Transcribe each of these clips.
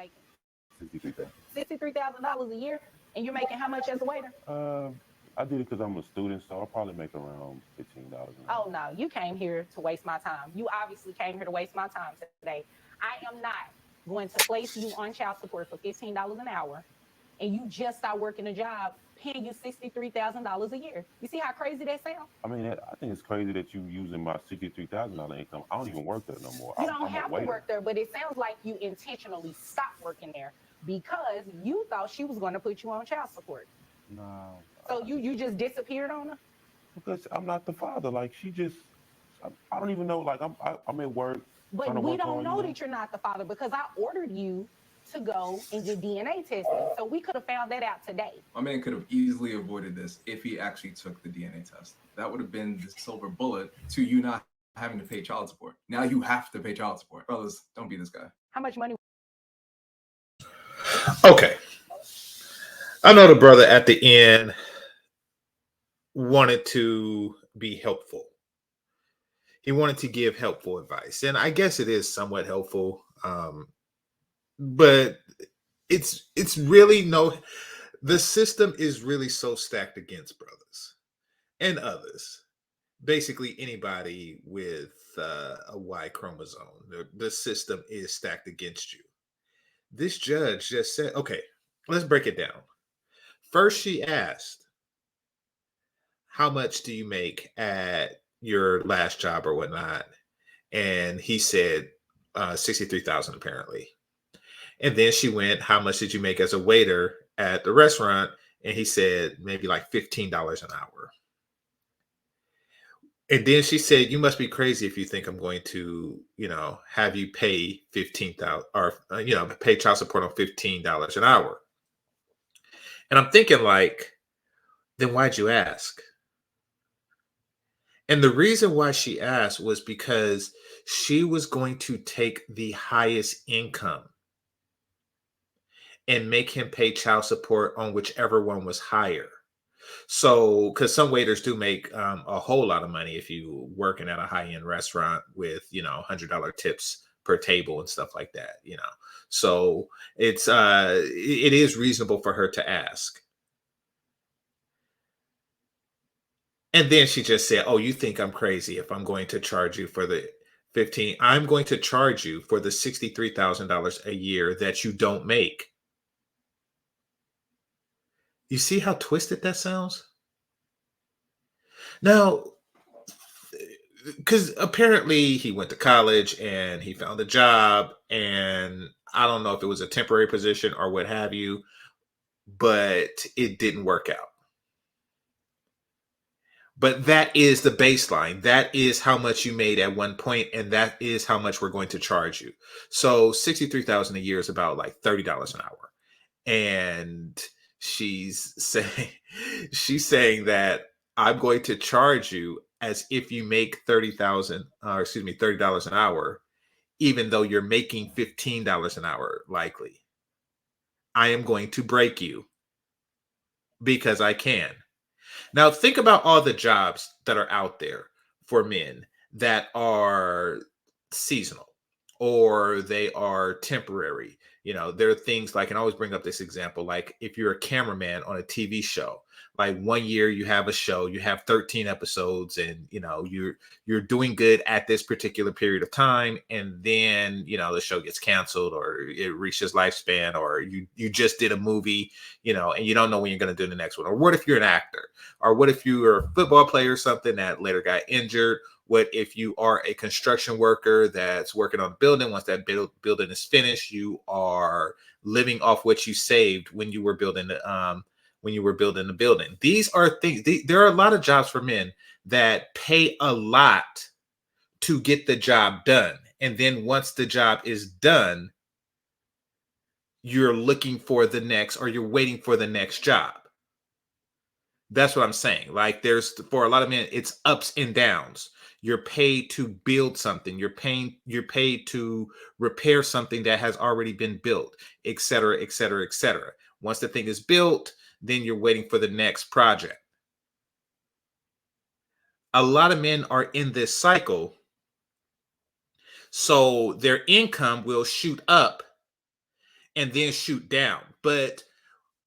making? 63,000. $63,000 a year, and you're making how much as a waiter? I did it because I'm a student, so I'll probably make around $15 an hour. Oh no, you came here to waste my time. You obviously came here to waste my time today. I am not going to place you on child support for $15 an hour, and you just start working a job paying you $63,000 a year. You see how crazy that sounds? I mean, I think it's crazy that you using my $63,000 income. I don't even work there no more. You I'm, don't I'm a have to waiter. work there, but it sounds like you intentionally stopped working there because you thought she was going to put you on child support. No, So you just disappeared on her. because I'm not the father. Like she just, I don't even know. Like I'm at work But trying to we work don't hard. know that you're not the father because I ordered you to go and get DNA tested. So we could have found that out today. My man could have easily avoided this if he actually took the DNA test. That would have been the silver bullet to you not having to pay child support. Now you have to pay child support. Fellas, don't be this guy. How much money? Okay. I know the brother at the end wanted to be helpful. He wanted to give helpful advice. And I guess it is somewhat helpful. But it's really the system is really so stacked against brothers and others. Basically anybody with a Y chromosome. The system is stacked against you. This judge just said, okay, let's break it down. First, she asked, how much do you make at your last job or whatnot? And he said 63,000 apparently. And then she went, how much did you make as a waiter at the restaurant? And he said maybe like $15 an hour. And then she said, you must be crazy if you think I'm going to, have you pay 15,000 or, pay child support on $15 an hour. And I'm thinking like, then why'd you ask? And the reason why she asked was because she was going to take the highest income and make him pay child support on whichever one was higher. So, because some waiters do make a whole lot of money if you working at a high-end restaurant with, $100 tips per table and stuff like that, So it is reasonable for her to ask. And then she just said, oh, you think I'm crazy if I'm going to charge you for the 15. I'm going to charge you for the $63,000 a year that you don't make. You see how twisted that sounds? Now, because apparently he went to college and he found a job, and I don't know if it was a temporary position or what have you, but it didn't work out. But that is the baseline. That is how much you made at one point, and that is how much we're going to charge you. So $63,000 a year is about like $30 an hour. And she's saying that I'm going to charge you as if you make $30 an hour, even though you're making $15 an hour likely. I am going to break you because I can. Now, think about all the jobs that are out there for men that are seasonal or they are temporary. There are things like, and I always bring up this example, like if you're a cameraman on a TV show, like one year you have a show, you have 13 episodes and, you're doing good at this particular period of time. And then, the show gets canceled or it reaches lifespan, or you just did a movie, and you don't know when you're going to do the next one. Or what if you're an actor? Or what if you are a football player or something that later got injured? What if you are a construction worker that's working on a building? Once that building is finished, you are living off what you saved when you were building the building. These are things. There are a lot of jobs for men that pay a lot to get the job done, and then once the job is done, you're looking for the next, or you're waiting for the next job. That's what I'm saying. Like for a lot of men, it's ups and downs. You're paid to build something. You're paid to repair something that has already been built, et cetera, et cetera, et cetera. Once the thing is built, then you're waiting for the next project. A lot of men are in this cycle. So their income will shoot up and then shoot down. But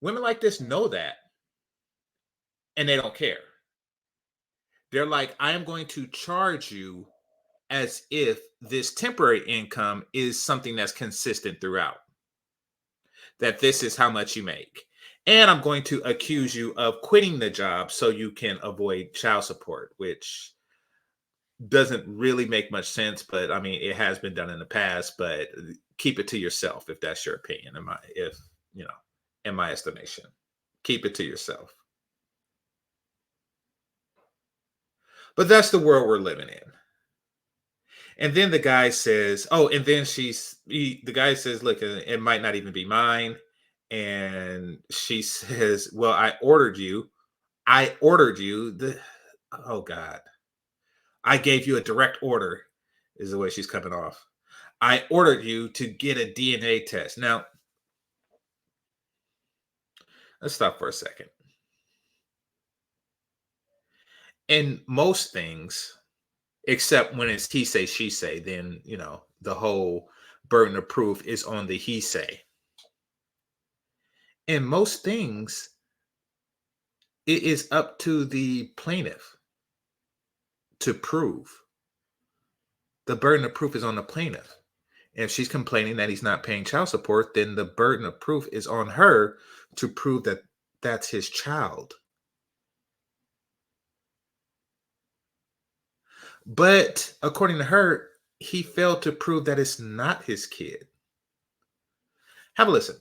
women like this know that, and they don't care. They're like, I am going to charge you as if this temporary income is something that's consistent throughout, that this is how much you make. And I'm going to accuse you of quitting the job so you can avoid child support, which doesn't really make much sense. But I mean, it has been done in the past, but keep it to yourself if that's your opinion. In my estimation, keep it to yourself. But that's the world we're living in. And then the guy says, oh, and then the guy says, look, it might not even be mine. And she says, well, I ordered you. Oh God. I gave you a direct order, is the way she's coming off. I ordered you to get a DNA test. Now, let's stop for a second. In most things, except when it's he say, she say, then, the whole burden of proof is on the he say. In most things, it is up to the plaintiff to prove. The burden of proof is on the plaintiff. If she's complaining that he's not paying child support, then the burden of proof is on her to prove that that's his child. But according to her, he failed to prove that it's not his kid. Have a listen.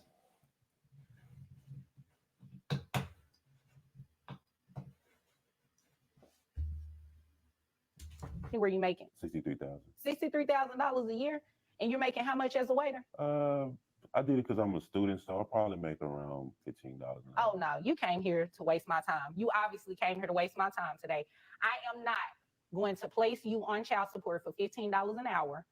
Were you making $63,000. $63,000 a year, and you're making how much as a waiter? I did it because I'm a student, so I'll probably make around $15 an hour. Oh no, you came here to waste my time. You obviously came here to waste my time today. I am not going to place you on child support for $15 an hour,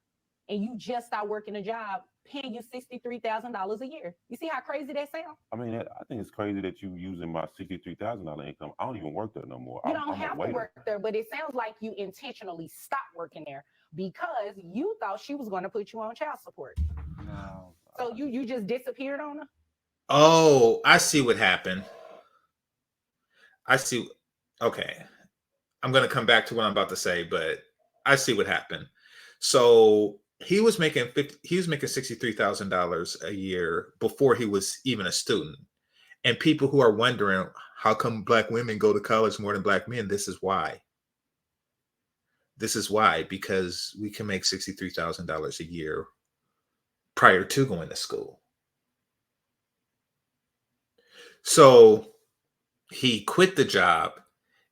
and you just start working a job paying you $63,000 a year. You see how crazy that sounds? I mean, I think it's crazy that you using my $63,000 income. I don't even work there no more. You I'm don't have a to waiter. work there, but it sounds like you intentionally stopped working there because you thought she was going to put you on child support. No. So you just disappeared on her? Oh, I see what happened. Okay. I'm going to come back to what I'm about to say, but I see what happened. So he was making $63,000 a year before he was even a student. And people who are wondering, how come Black women go to college more than Black men? This is why. Because we can make $63,000 a year prior to going to school. So he quit the job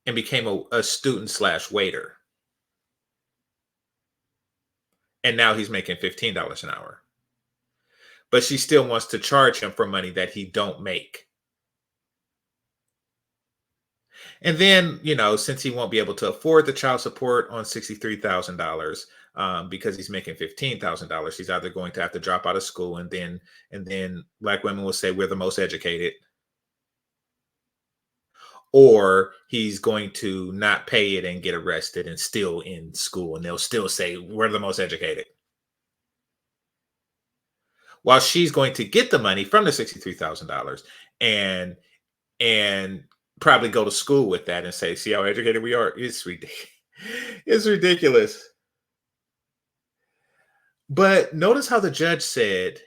and became a student/waiter. And now he's making $15 an hour. But she still wants to charge him for money that he don't make. And then, since he won't be able to afford the child support on $63,000 because he's making $15,000, he's either going to have to drop out of school, and then Black women will say we're the most educated, or he's going to not pay it and get arrested and still in school, and they'll still say we're the most educated. While she's going to get the money from the $63,000 and probably go to school with that and say, see how educated we are. It's ridiculous. It's ridiculous. But notice how the judge said,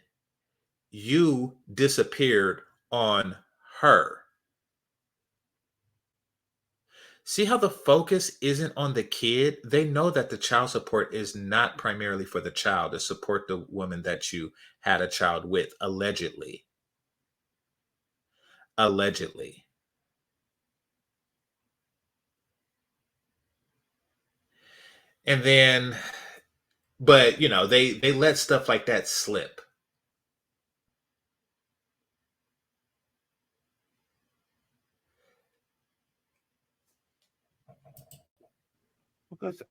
you disappeared on her. See how the focus isn't on the kid? They know that the child support is not primarily for the child, to support the woman that you had a child with, allegedly. Allegedly. And then, but they let stuff like that slip. Because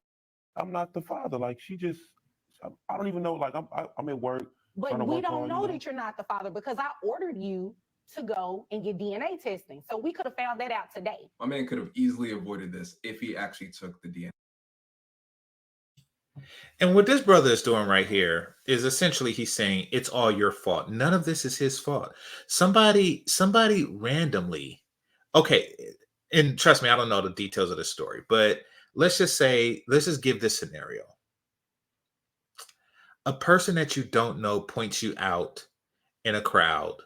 I'm not the father. Like, I don't even know. Like, I'm at work. But we don't know that you're not the father because I ordered you to go and get DNA testing. So we could have found that out today. My man could have easily avoided this if he actually took the DNA. And what this brother is doing right here is essentially he's saying it's all your fault. None of this is his fault. Somebody randomly, okay, and trust me, I don't know the details of the story, but let's just give this scenario. A person that you don't know points you out in a crowd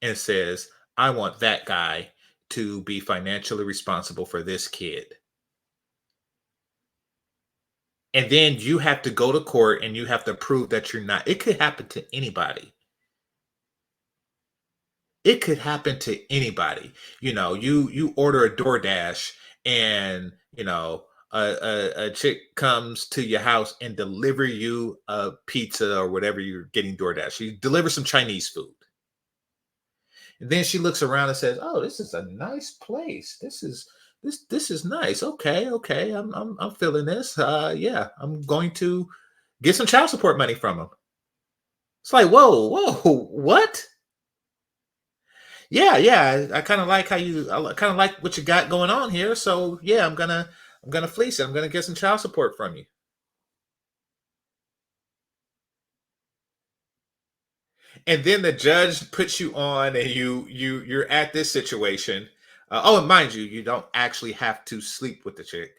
and says, I want that guy to be financially responsible for this kid. And then you have to go to court and you have to prove that you're not. It could happen to anybody. It could happen to anybody. You order a DoorDash and a chick comes to your house and deliver you a pizza or whatever you're getting DoorDash. She delivers some Chinese food. And then she looks around and says, "Oh, this is a nice place. This is nice. Okay. I'm feeling this. Yeah, I'm going to get some child support money from him." It's like, whoa, what? Yeah. I kind of like I kind of like what you got going on here. So yeah, I'm gonna fleece it. I'm gonna get some child support from you. And then the judge puts you on, and you're at this situation. And mind you, you don't actually have to sleep with the chick.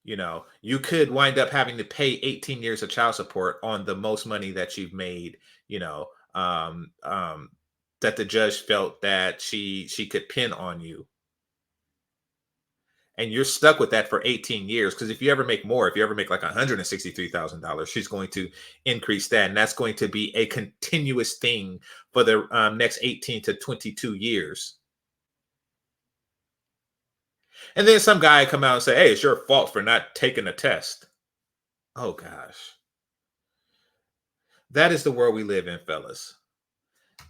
You could wind up having to pay 18 years of child support on the most money that you've made. You know, that the judge felt that she could pin on you, and you're stuck with that for 18 years. Because if you ever make more, if you ever make like $163,000, she's going to increase that, and that's going to be a continuous thing for the next 18 to 22 years. And then some guy come out and say, "Hey, it's your fault for not taking a test." Oh gosh, that is the world we live in, fellas.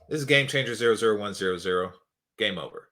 This is GameChanger 00100. Game over.